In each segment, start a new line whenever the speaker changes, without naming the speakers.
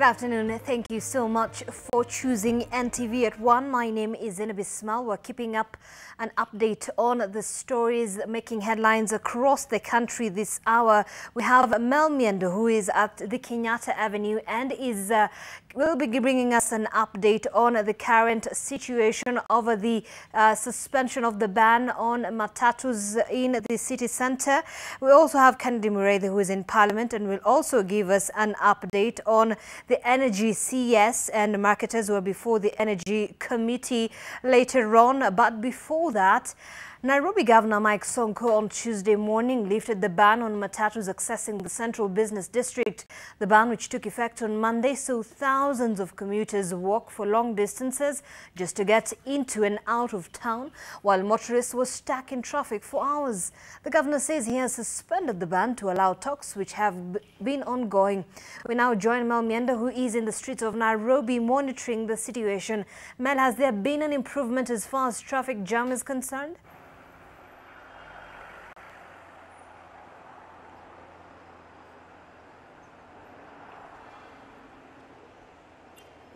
Good afternoon. Thank you so much for choosing NTV at One. My name is Zainab Ismail. We're keeping up an update on the stories making headlines across the country this hour. We have Mel Miendo, who is at the Kenyatta Avenue and will be bringing us an update on the current situation over the suspension of the ban on matatus in the city centre. We also have Kennedy Mureithi, who is in Parliament, and will also give us an update on the Energy CS, and marketers were before the Energy Committee later on. But before that, Nairobi Governor Mike Sonko on Tuesday morning lifted the ban on matatus accessing the Central Business District. The ban, which took effect on Monday, saw thousands of commuters walk for long distances just to get into and out of town, while motorists were stuck in traffic for hours. The governor says he has suspended the ban to allow talks which have been ongoing. We now join Mel Miendo, who is in the streets of Nairobi monitoring the situation. Mel, has there been an improvement as far as traffic jam is concerned?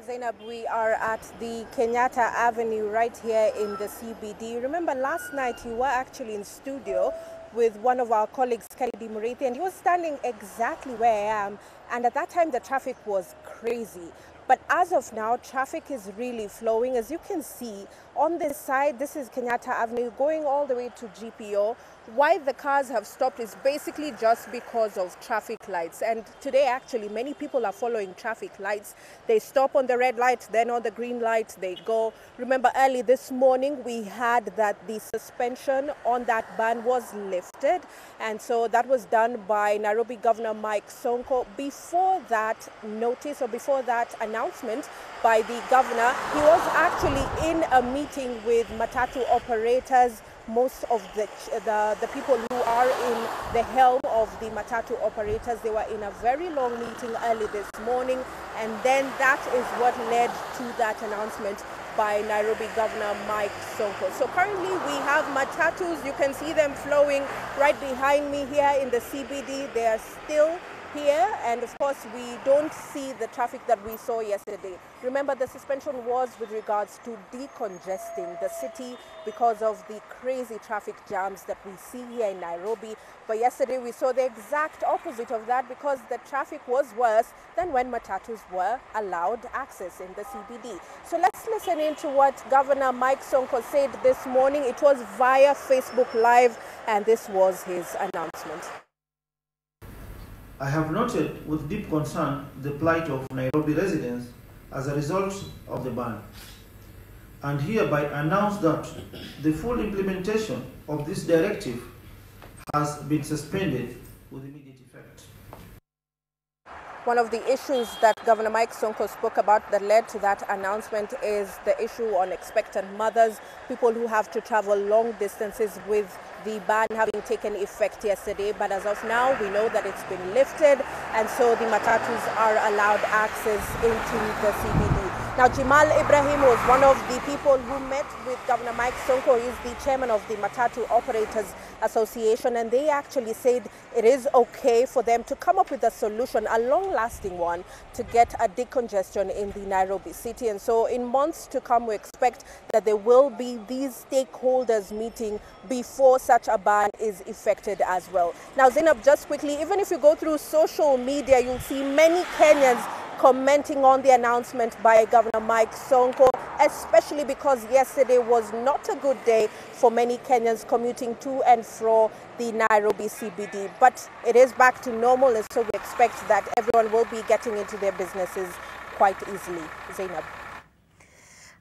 Zainab, we are at the Kenyatta Avenue right here in the CBD. Remember, last night you were actually in studio with one of our colleagues, Kennedy Mureithi, and he was standing exactly where I am. And at that time, the traffic was crazy. But as of now, traffic is really flowing. As you can see, on this side, this is Kenyatta Avenue, going all the way to GPO. Why the cars have stopped is basically just because of traffic lights. And today, actually, many people are following traffic lights. They stop on the red light, then on the green light, they go. Remember, early this morning, we had that the suspension on that ban was lifted. And so that was done by Nairobi Governor Mike Sonko. Before that notice, or before that announcement by the governor, he was actually in a meeting with matatu operators. Most of the people who are in the helm of the matatu operators, they were in a very long meeting early this morning, and then that is what led to that announcement by Nairobi Governor Mike Sonko. So currently we have matatus, you can see them flowing right behind me here in the CBD. They are still here, and of course we don't see the traffic that we saw yesterday. Remember, the suspension was with regards to decongesting the city because of the crazy traffic jams that we see here in Nairobi. But yesterday we saw the exact opposite of that, because the traffic was worse than when matatus were allowed access in the CBD. So let's listen into what Governor Mike Sonko said this morning. It was via Facebook Live, and this was his announcement.
I have noted with deep concern the plight of Nairobi residents as a result of the ban, and hereby announce that the full implementation of this directive has been suspended with immediate effect.
One of the issues that Governor Mike Sonko spoke about that led to that announcement is the issue on expectant mothers, people who have to travel long distances with the ban having taken effect yesterday. But as of now, we know that it's been lifted, and so the matatus are allowed access into the CBD. Now, Jamal Ibrahim was one of the people who met with Governor Mike Sonko. He's the chairman of the Matatu Operators Association, and they actually said it is okay for them to come up with a solution, a long-lasting one, to get a decongestion in the Nairobi city. And so in months to come, we expect that there will be these stakeholders meeting before such a ban is effected as well. Now, Zainab, just quickly, even if you go through social media, you'll see many Kenyans commenting on the announcement by Governor Mike Sonko, especially because yesterday was not a good day for many Kenyans commuting to and fro the Nairobi CBD. But it is back to normal, and so we expect that everyone will be getting into their businesses quite easily. Zainab.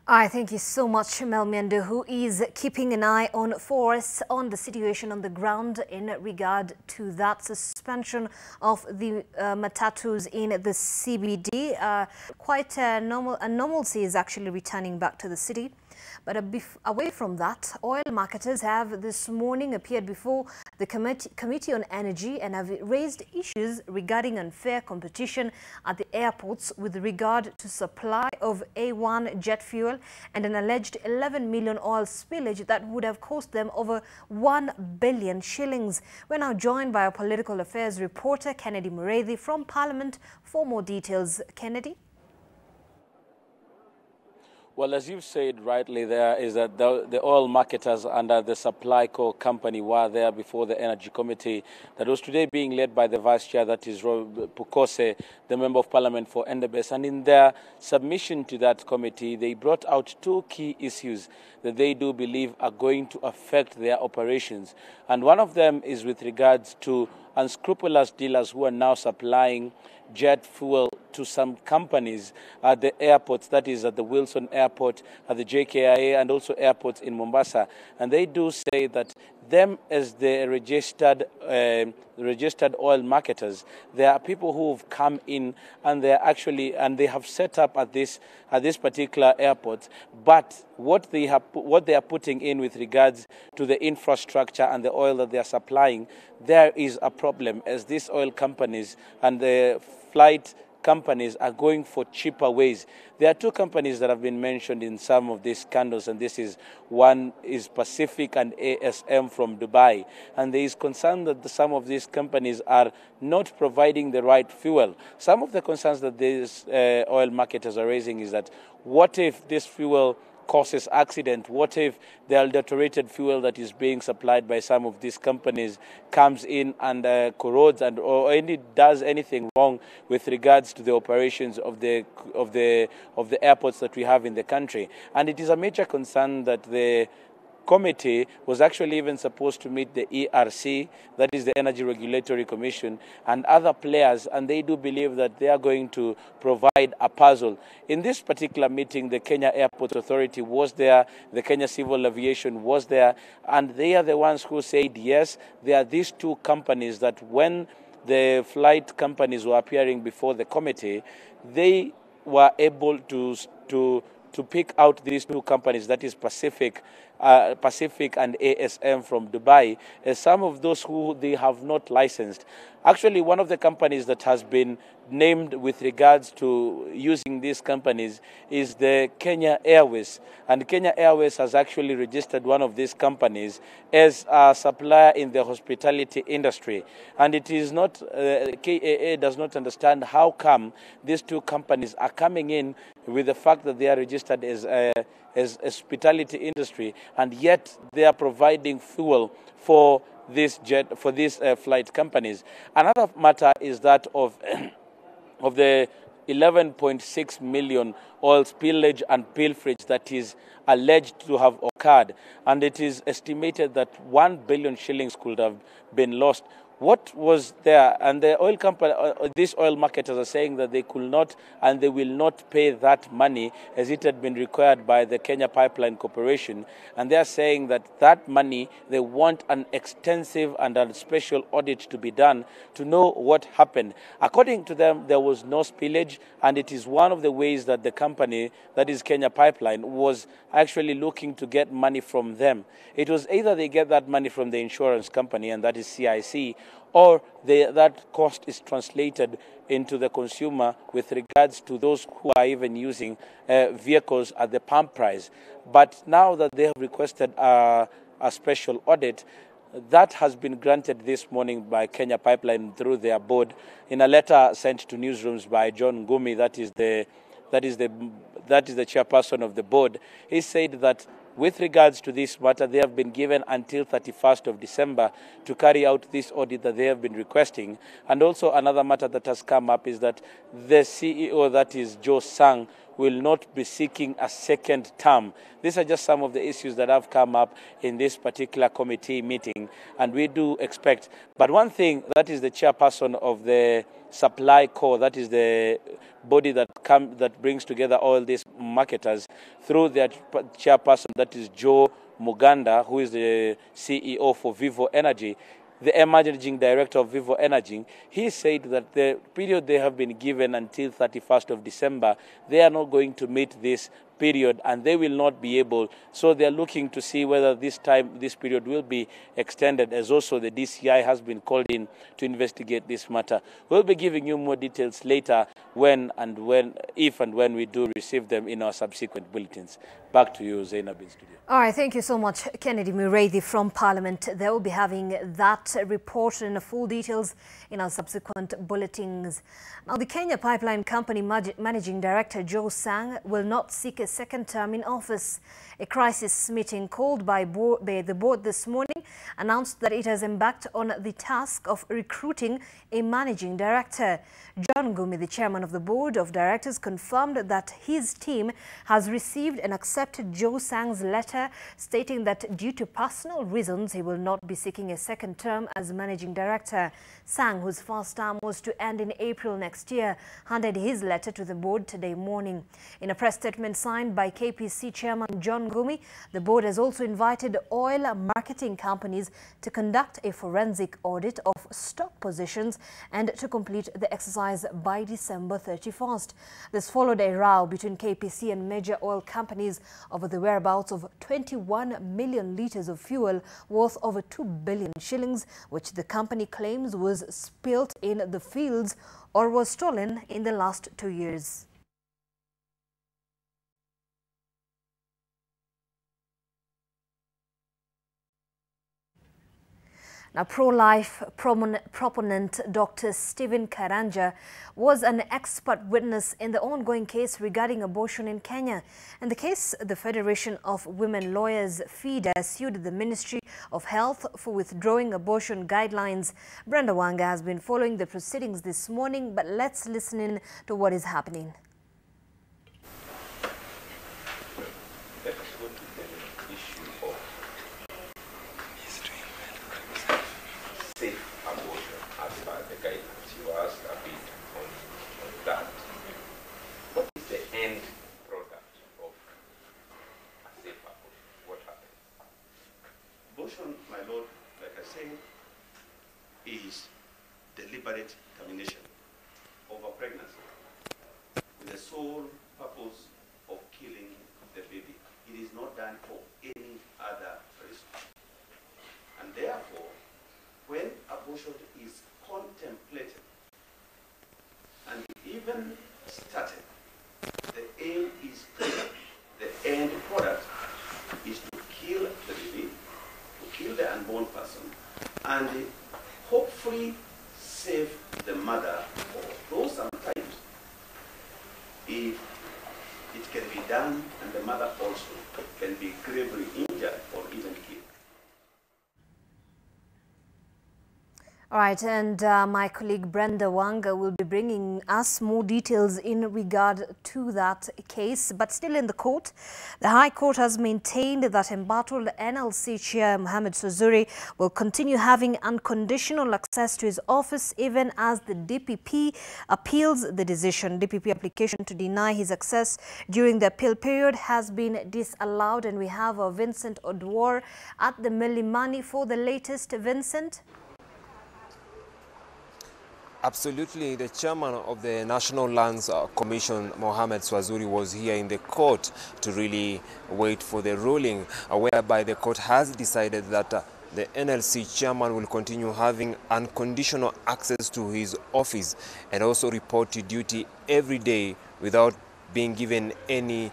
I thank you so much, Mel Miendo, who is keeping an eye for us on the situation on the ground in regard to that suspension of the matatus in the CBD. Quite a normalcy is actually returning back to the city. But away from that, oil marketers have this morning appeared before the Committee on Energy and have raised issues regarding unfair competition at the airports with regard to supply supply of A1 jet fuel and an alleged 11 million oil spillage that would have cost them over 1 billion shillings. We're now joined by our political affairs reporter Kennedy Mureithi from Parliament for more details. Kennedy?
Well, as you've said rightly there, is that the oil marketers under the Supply Co company were there before the Energy Committee that was today being led by the Vice Chair, that is Pukose, the Member of Parliament for Endebess. And in their submission to that committee, they brought out two key issues that they do believe are going to affect their operations. And one of them is with regards to unscrupulous dealers who are now supplying jet fuel to some companies at the airports, that is at the Wilson Airport, at the JKIA, and also airports in Mombasa. And they do say that them as the registered oil marketers, there are people who have come in and they have set up at this particular airport. But what they are putting in with regards to the infrastructure and the oil that they are supplying, there is a problem, as these oil companies and the flight companies are going for cheaper ways. There are two companies that have been mentioned in some of these scandals, and one is Pacific and ASM from Dubai. And there is concern that some of these companies are not providing the right fuel. Some of the concerns that these oil marketers are raising is that what if this fuel causes accident? What if the adulterated fuel that is being supplied by some of these companies comes in and corrodes or does anything wrong with regards to the operations of the airports that we have in the country? And it is a major concern that the committee was actually even supposed to meet the ERC, that is the Energy Regulatory Commission, and other players, and they do believe that they are going to provide a puzzle. In this particular meeting, the Kenya Airports Authority was there, the Kenya Civil Aviation was there, and they are the ones who said, yes, there are these two companies that when the flight companies were appearing before the committee, they were able to pick out these two companies, that is Pacific and ASM from Dubai, as some of those who they have not licensed. Actually, one of the companies that has been named with regards to using these companies is the Kenya Airways. And Kenya Airways has actually registered one of these companies as a supplier in the hospitality industry. And it is not, KAA does not understand how come these two companies are coming in with the fact that they are registered as hospitality industry, and yet they are providing fuel for these flight companies. Another matter is that of the 11.6 million oil spillage and pilferage that is alleged to have occurred, and it is estimated that 1 billion shillings could have been lost. What was there? And the oil company, these oil marketers are saying that they could not and they will not pay that money as it had been required by the Kenya Pipeline Corporation. And they are saying that that money, they want an extensive and a special audit to be done to know what happened. According to them, there was no spillage, and it is one of the ways that the company, that is Kenya Pipeline, was actually looking to get money from them. It was either they get that money from the insurance company, and that is CIC, or that cost is translated into the consumer with regards to those who are even using vehicles at the pump price. But now that they have requested a special audit, that has been granted this morning by Kenya Pipeline through their board in a letter sent to newsrooms by John Ngumi, that is the chairperson of the board. He said that with regards to this matter, they have been given until 31st of December to carry out this audit that they have been requesting. And also another matter that has come up is that the CEO, that is Joe Sang, will not be seeking a second term. These are just some of the issues that have come up in this particular committee meeting, and we do expect. But one thing, that is the chairperson of the Supply Co, that is the body that brings together all these marketers, through their chairperson, that is Joe Muganda, who is the CEO for Vivo Energy, the emerging director of Vivo Energy. He said that the period they have been given until 31st of December, they are not going to meet this period, and they will not be able. So they are looking to see whether this period will be extended, as also the DCI has been called in to investigate this matter. We'll be giving you more details later if and when we do receive them in our subsequent bulletins. Back to you, Zainab, in studio.
All right, thank you so much, Kennedy Mureithi from Parliament. They will be having that report and full details in our subsequent bulletins. Now, the Kenya Pipeline Company Managing Director Joe Sang will not seek a second term in office. A crisis meeting called by the board this morning announced that it has embarked on the task of recruiting a managing director. John Ngumi, the chairman of the board of directors, confirmed that his team has received and accepted Joe Sang's letter stating that due to personal reasons, he will not be seeking a second term as managing director. Sang, whose first term was to end in April next year, handed his letter to the board today morning. In a press statement signed by KPC chairman John Ngumi, the board has also invited oil marketing companies to conduct a forensic audit of stock positions and to complete the exercise by December 31st. This followed a row between KPC and major oil companies over the whereabouts of 21 million litres of fuel worth over 2 billion shillings, which the company claims was spilt in the fields or was stolen in the last 2 years. Now, pro-life proponent Dr. Stephen Karanja was an expert witness in the ongoing case regarding abortion in Kenya. In the case, the Federation of Women Lawyers, FIDA, sued the Ministry of Health for withdrawing abortion guidelines. Brenda Wanga has been following the proceedings this morning, but let's listen in to what is happening.
Abortion, my lord, like I said, is deliberate termination of a pregnancy with the sole purpose of killing the baby. It is not done for any other reason. And therefore, when abortion is contemplated and even started, the aim is clear. The end product is to kill the baby, kill the unborn person, and hopefully save the mother, or though sometimes if it can be done and the mother also can be gravely injured or even killed.
All right, and my colleague Brenda Wanga will be bringing us more details in regard to that case. But still in the court, the High Court has maintained that embattled NLC Chair Mohamed Swazuri will continue having unconditional access to his office even as the DPP appeals the decision. DPP application to deny his access during the appeal period has been disallowed, and we have Vincent Odwar at the Milimani for the latest. Vincent?
Absolutely. The chairman of the National Lands Commission, Mohamed Swazuri, was here in the court to really wait for the ruling, whereby the court has decided that the NLC chairman will continue having unconditional access to his office and also report to duty every day without being given any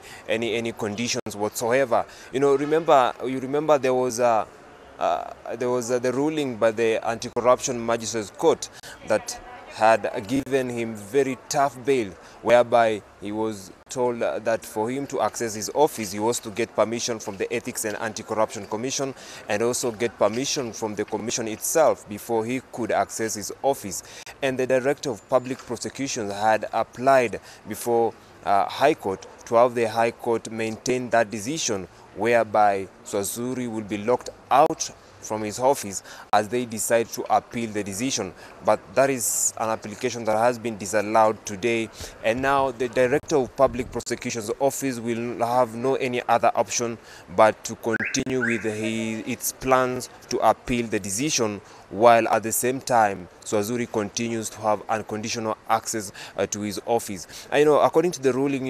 conditions whatsoever. You remember there was the ruling by the Anti-Corruption Magistrates Court that had given him very tough bail, whereby he was told that for him to access his office, he was to get permission from the Ethics and Anti-Corruption Commission and also get permission from the commission itself before he could access his office. And the Director of Public Prosecutions had applied before High Court to have the High Court maintain that decision, whereby Swazuri will be locked out from his office as they decide to appeal the decision. But that is an application that has been disallowed today, and now the Director of Public Prosecution's office will have no any other option but to continue with its plans to appeal the decision, while at the same time Swazuri continues to have unconditional access to his office. According to the ruling,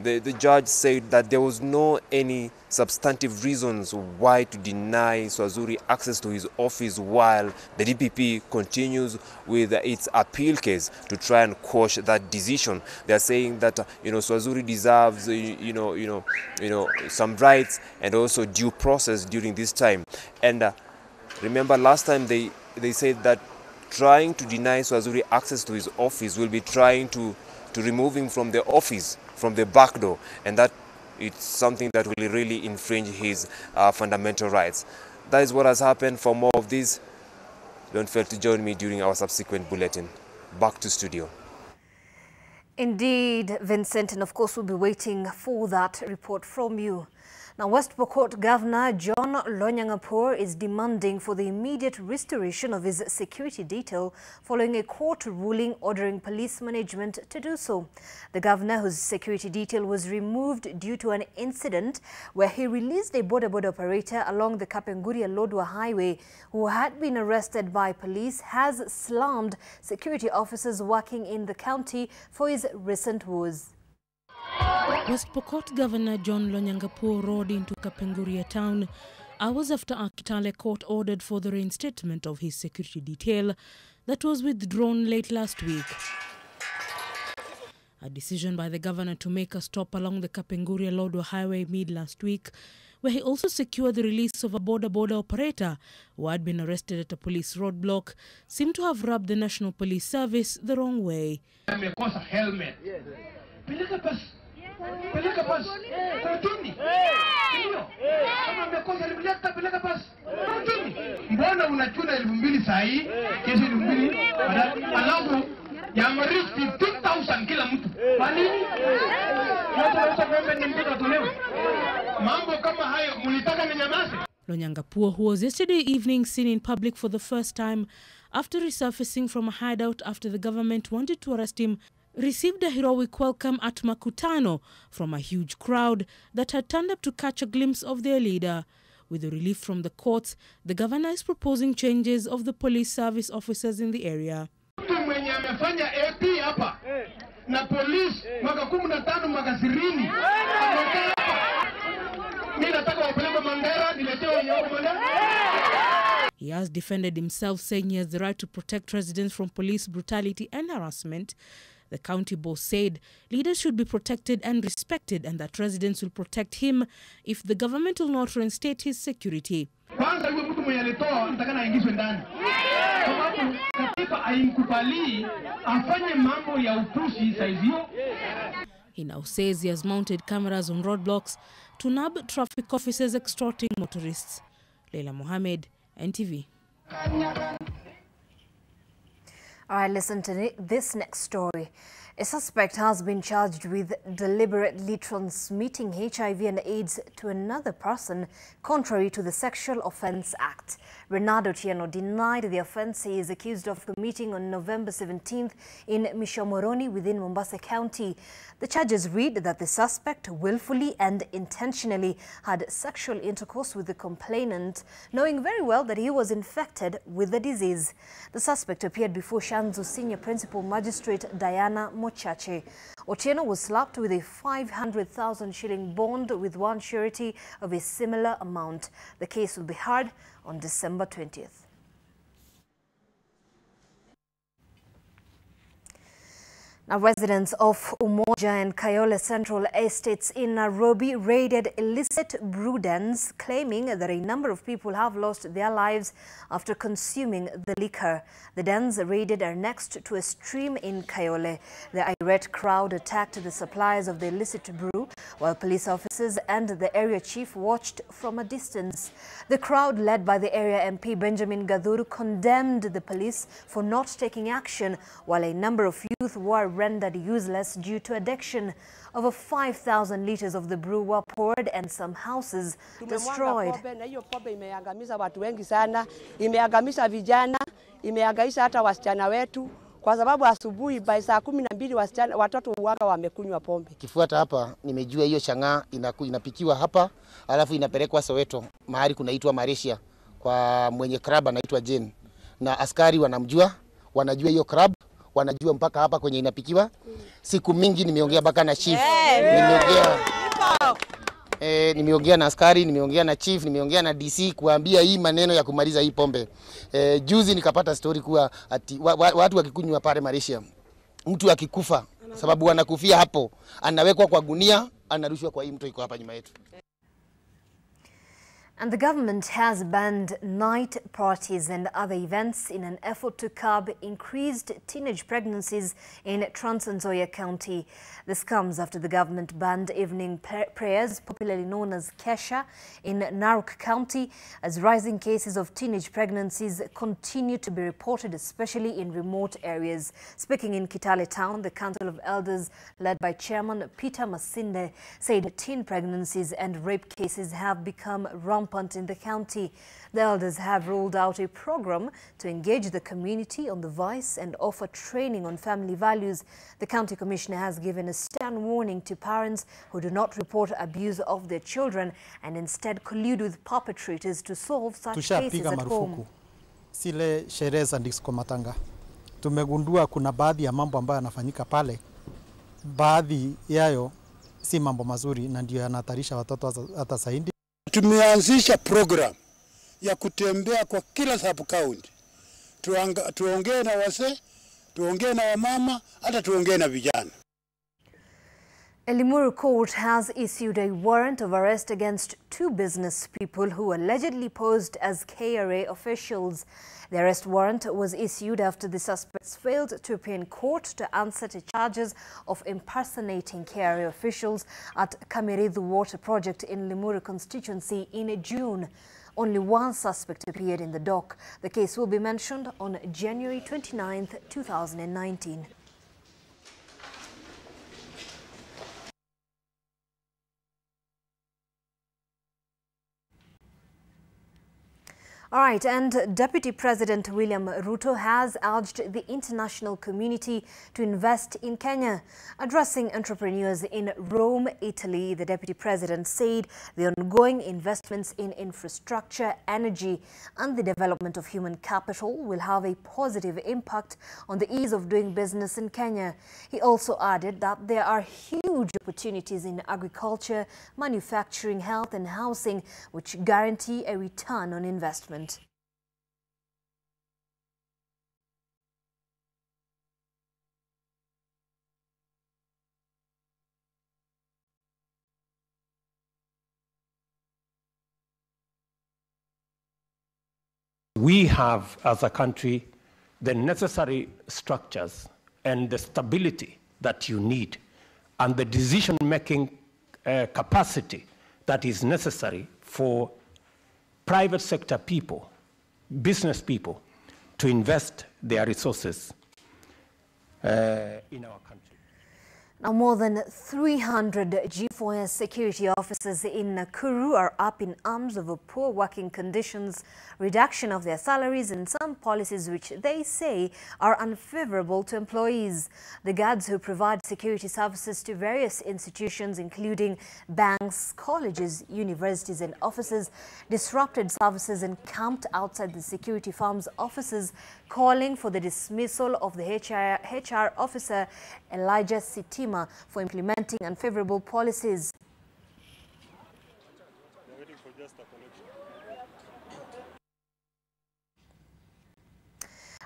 the judge said that there was no any substantive reasons why to deny Swazuri access to his office, while the DPP continues with its appeal case to try and quash that decision. They are saying that Swazuri deserves some rights and also due process during this time. And remember, last time they said that trying to deny Swazuri access to his office will be trying to remove him from the office from the back door, and that it's something that will really infringe his fundamental rights. That is what has happened. For more of this, don't fail to join me during our subsequent bulletin. Back to studio.
Indeed, Vincent, and of course we'll be waiting for that report from you. Now, West Pokot Governor John Lonyangapuo is demanding for the immediate restoration of his security detail following a court ruling ordering police management to do so. The governor, whose security detail was removed due to an incident where he released a border operator along the Kapenguria-Lodwar highway who had been arrested by police, has slammed security officers working in the county for his recent woes.
West Pokot Governor John Lonyangapuo rode into Kapenguria town hours after a Kitale court ordered for the reinstatement of his security detail that was withdrawn late last week. A decision by the governor to make a stop along the Kapenguria-Lodwar highway mid last week, where he also secured the release of a border operator who had been arrested at a police roadblock, seemed to have rubbed the National Police Service the wrong way.
Helmet. Peleka pas. Kotini. Ndio. Kama mmekosa peleka pas. Kotini. Mbona unachuna 2,000 saa hii? Kesho 2,000. Alafu ya mariski 2,000 kila mtu. Kwa nini? Yote kwamba ni mtu atolewe. Mambo kama hayo mlitaka ninyamaze?
Lonyangapuo, who was yesterday evening seen in public for the first time after resurfacing from a hideout after the government wanted to arrest him, received a heroic welcome at Makutano from a huge crowd that had turned up to catch a glimpse of their leader. With the relief from the courts, the governor is proposing changes of the police service officers in the area.
Mwenye amefanya AP hapa na police mwaka 15 mwaka 20 mimi nataka wapeleke Mandera niletee Mandera.
He has defended himself, saying he has the right to protect residents from police brutality and harassment. The county boss said leaders should be protected and respected, and that residents will protect him if the government will not reinstate his security. He now says he has mounted cameras on roadblocks to nab traffic officers extorting motorists. Leila Mohammed, NTV.
All right, listen to this next story. A suspect has been charged with deliberately transmitting HIV and AIDS to another person, contrary to the Sexual Offence Act. Renato Tieno denied the offence he is accused of committing on November 17th in Mishomoroni within Mombasa County. The charges read that the suspect willfully and intentionally had sexual intercourse with the complainant, knowing very well that he was infected with the disease. The suspect appeared before Shanzu Senior Principal Magistrate Diana Mochache. Otieno was slapped with a 500,000 shilling bond with one surety of a similar amount. The case will be heard on December 20th. Now, residents of Umoja and Kayole Central Estates in Nairobi raided illicit brew dens, claiming that a number of people have lost their lives after consuming the liquor. The dens raided are next to a stream in Kayole. The irate crowd attacked the suppliers of the illicit brew, while police officers and the area chief watched from a distance. The crowd, led by the area MP Benjamin Gadhuru, condemned the police for not taking action, while a number of youth were rendered useless due to addiction. Over 5,000 liters of the brew were poured and some houses destroyed.
Hiyo pombe imeangamiza watu wengi sana, imeangamiza vijana, imeangamiza hata wasichana wetu, kwa sababu asubuhi by saa 12 watoto uwaga wamekunywa pombe.
Kifuata hapa nimejua hiyo chang'aa inapikiwa hapa, alafu inapelekwa Soweto, mahali kunaitwa Malaysia kwa mwenye club anaitwa Jane, na askari wanamjua, wanajua hiyo club, wanajua mpaka hapa kwenye inapikiwa. Siku mingi nimeongea mpaka na chief, nimeongea na askari, nimeongea na chief, nimeongea na DC kuambia hii maneno ya kumaliza hii pombe. Juzi nikapata story kuwa ati watu wakikunywa pale Malaysia, mtu akikufa sababu wanakufia hapo, anawekwa kwa gunia, anarushwa kwa hii mto iko hapa nyuma yetu.
And the government has banned night parties and other events in an effort to curb increased teenage pregnancies in Trans Nzoia County. This comes after the government banned evening prayers, popularly known as Kesha, in Narok County, as rising cases of teenage pregnancies continue to be reported, especially in remote areas. Speaking in Kitale Town, the Council of Elders, led by Chairman Peter Masinde, said teen pregnancies and rape cases have become rampant in the county. The elders have rolled out a program to engage the community on the vice and offer training on family values. The county commissioner has given a stern warning to parents who do not report abuse of their children and instead collude with perpetrators to solve such cases at home.
Sile sherehe za disco matanga. Tumegundua kuna baadhi ya mambo ambayo yanafanyika pale. Baadhi yayo si mambo mazuri na ndio yanahatarisha watoto hata zaidi.
Tumeanzisha program ya kutembea kwa kila sub county. Tuongee na wazee, tuongee na wamama, hata tuongee na vijana.
Limuru Court has issued a warrant of arrest against 2 business people who allegedly posed as KRA officials. The arrest warrant was issued after the suspects failed to appear in court to answer to charges of impersonating KRA officials at Kamiridhu Water Project in Limuru constituency in June. Only one suspect appeared in the dock. The case will be mentioned on January 29, 2019. All right, and Deputy President William Ruto has urged the international community to invest in Kenya. Addressing entrepreneurs in Rome, Italy, the Deputy President said the ongoing investments in infrastructure, energy, and the development of human capital will have a positive impact on the ease of doing business in Kenya. He also added that there are huge opportunities in agriculture, manufacturing, health, and housing, which guarantee a return on investment.
We have, as a country, the necessary structures and the stability that you need and the decision-making capacity that is necessary for private sector people, business people, to invest their resources in our country.
Now, more than 300 G4S security officers in Nakuru are up in arms over poor working conditions, reduction of their salaries, and some policies which they say are unfavorable to employees. The guards who provide security services to various institutions, including banks, colleges, universities, and offices, disrupted services and camped outside the security firm's offices, calling for the dismissal of the HR officer Elijah Sitima for implementing unfavorable policies.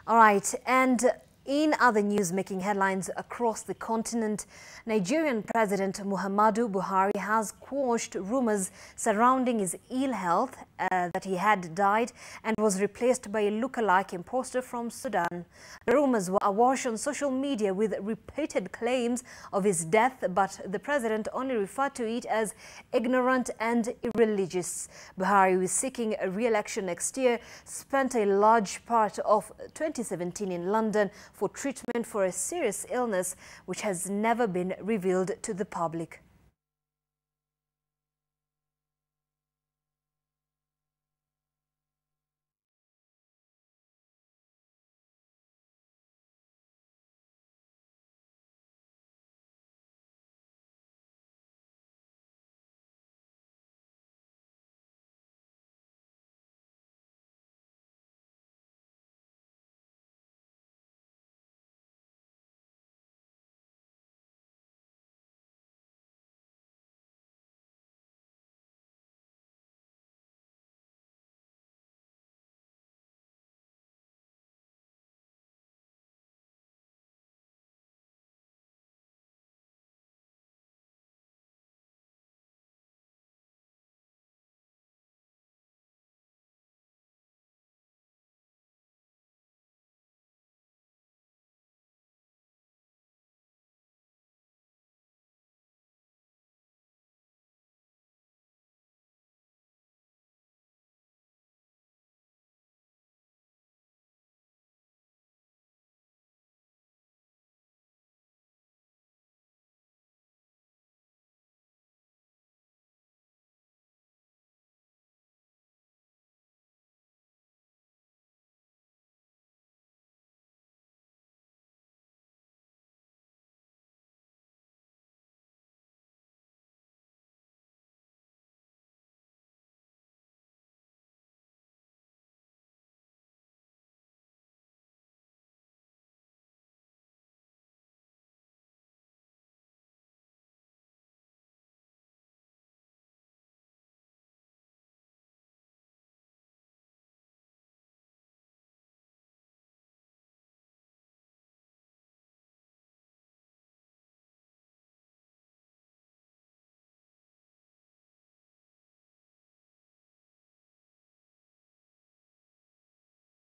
All right, and in other news making headlines across the continent, Nigerian President Muhammadu Buhari has quashed rumors surrounding his ill health, that he had died and was replaced by a lookalike imposter from Sudan. The rumors were awash on social media with repeated claims of his death, but the president only referred to it as ignorant and irreligious. Buhari, who is seeking a re-election next year, spent a large part of 2017 in London for treatment for a serious illness which has never been revealed to the public.